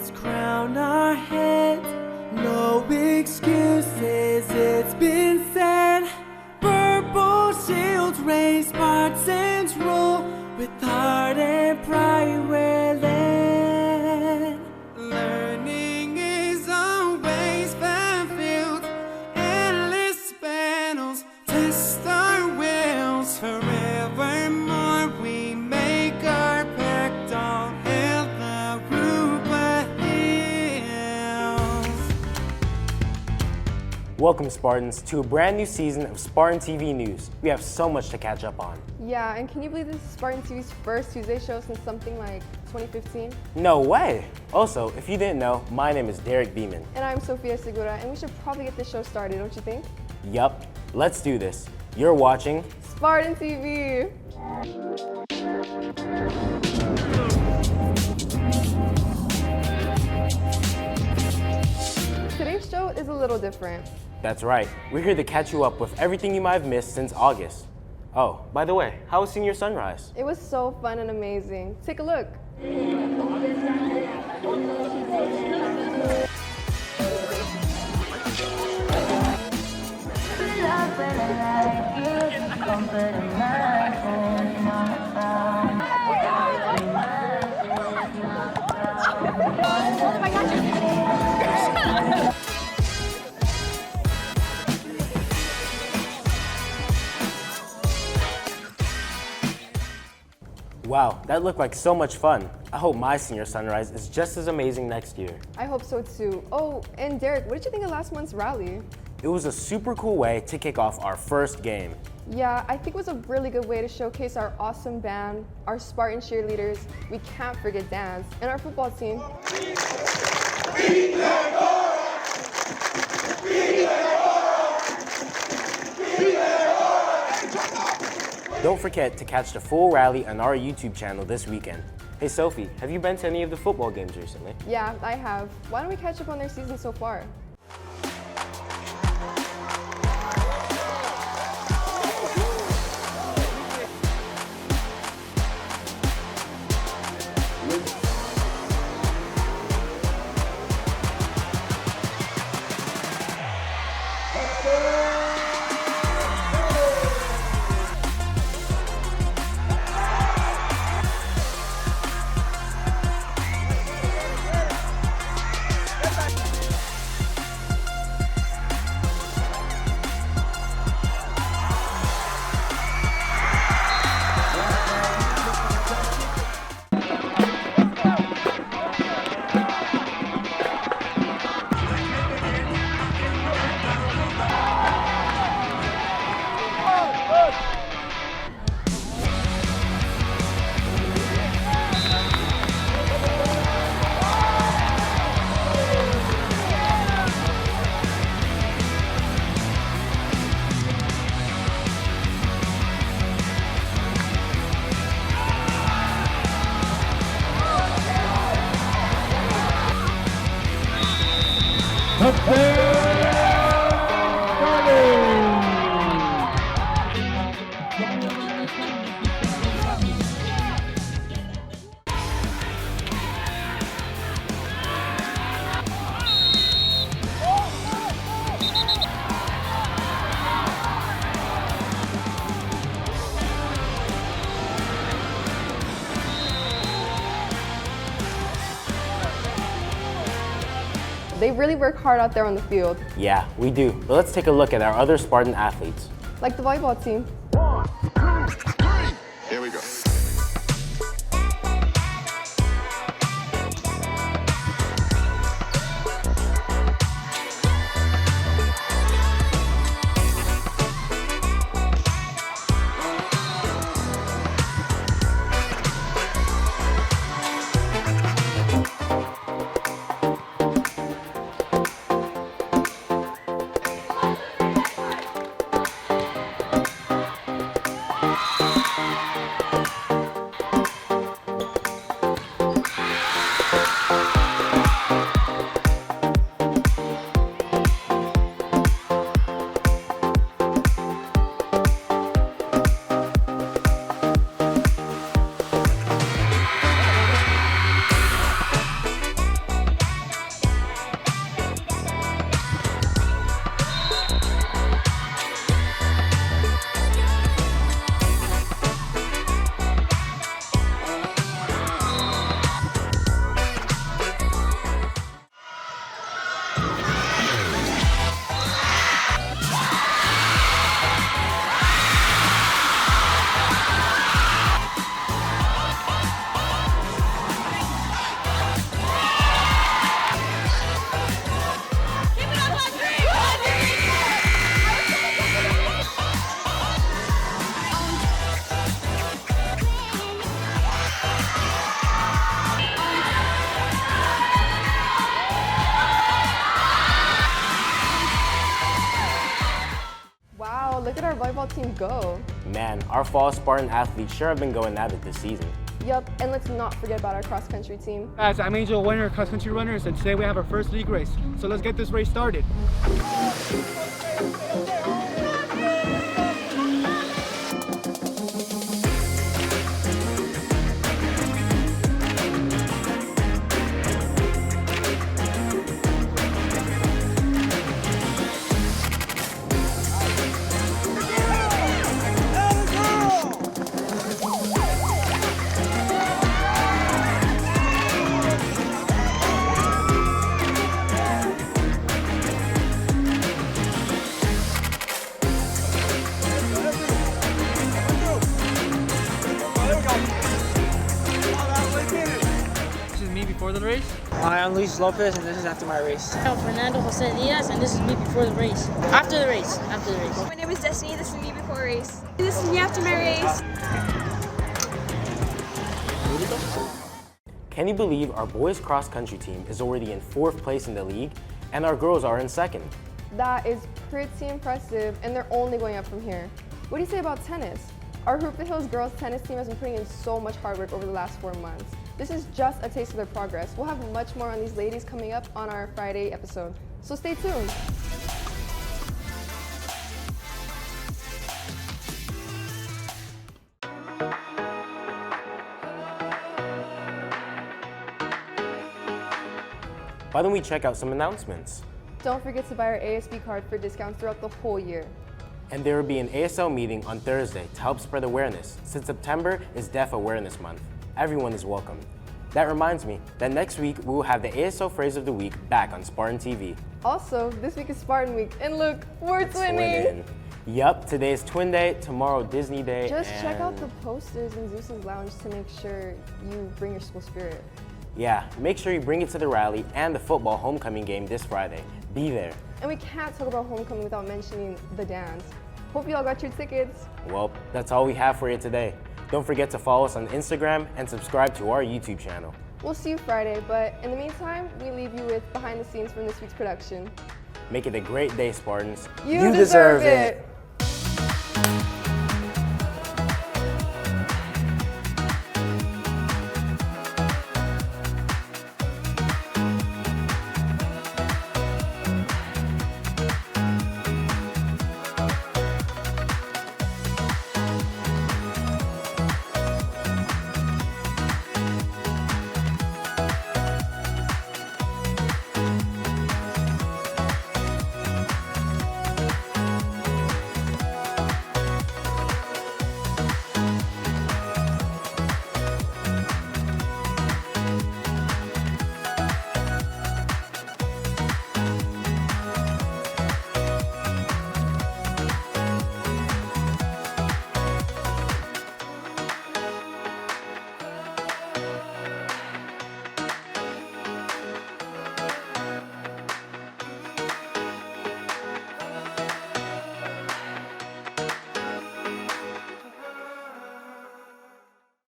let's crown our heads. No excuses, it's been said. Purple shields raise, Spartans rule. With heart and pride we're led. Learning is always fulfilled. Endless battles test our wills. Forevermore we make our pact on the Ruba Hills. Welcome, Spartans, to a brand new season of Spartan TV News. We have so much to catch up on. Yeah, and can you believe this is Spartan TV's first Tuesday show since something like 2015? No way! Also, if you didn't know, my name is Derek Beeman. And I'm Sofia Segura, and we should probably get this show started, don't you think? Yup, let's do this. You're watching Spartan TV! Today's show is a little different. That's right. We're here to catch you up with everything you might have missed since August. Oh, by the way, how was Senior Sunrise? It was so fun and amazing. Take a look. Wow, that looked like so much fun. I hope my Senior Sunrise is just as amazing next year. I hope so too. Oh, and Derek, what did you think of last month's rally? It was a super cool way to kick off our first game. Yeah, I think it was a really good way to showcase our awesome band, our Spartan cheerleaders, we can't forget dance, and our football team. Don't forget to catch the full rally on our YouTube channel this weekend. Hey Sophie, have you been to any of the football games recently? Yeah, I have. Why don't we catch up on their season so far? They really work hard out there on the field, Yeah, we do. But let's take a look at our other Spartan athletes. like the volleyball team. 1, 2, 3. Here we go. team go? Man, our fall Spartan athletes sure have been going at it this season. Yup, and let's not forget about our cross-country team. Guys, I'm Angel, winner of cross-country runners, and today we have our first league race. So let's get this race started. Before the race? Hi, I'm Luis Lopez, and this is after my race. I'm Fernando Jose Diaz, and this is me before the race. After the race. My name is Destiny, this is me before a race. This is me after my race. Can you believe our boys cross country team is already in 4th place in the league and our girls are in 2nd? That is pretty impressive, and they're only going up from here. What do you say about tennis? Our Hoop the Hills girls tennis team has been putting in so much hard work over the last 4 months. This is just a taste of their progress. We'll have much more on these ladies coming up on our Friday episode, so stay tuned. Why don't we check out some announcements? Don't forget to buy our ASB card for discounts throughout the whole year. And there will be an ASL meeting on Thursday to help spread awareness, since September is Deaf Awareness Month. Everyone is welcome. That reminds me that next week we will have the ASL Phrase of the Week back on Spartan TV. Also, this week is Spartan Week, and look, we're twinning! Yup, today is Twin Day, tomorrow Disney Day. Just check out the posters in Zeus's Lounge to make sure you bring your school spirit. Yeah, make sure you bring it to the rally and the football homecoming game this Friday. Be there. And we can't talk about homecoming without mentioning the dance. Hope you all got your tickets. Well, that's all we have for you today. Don't forget to follow us on Instagram and subscribe to our YouTube channel. We'll see you Friday, but in the meantime, we leave you with behind the scenes from this week's production. Make it a great day, Spartans. You deserve it.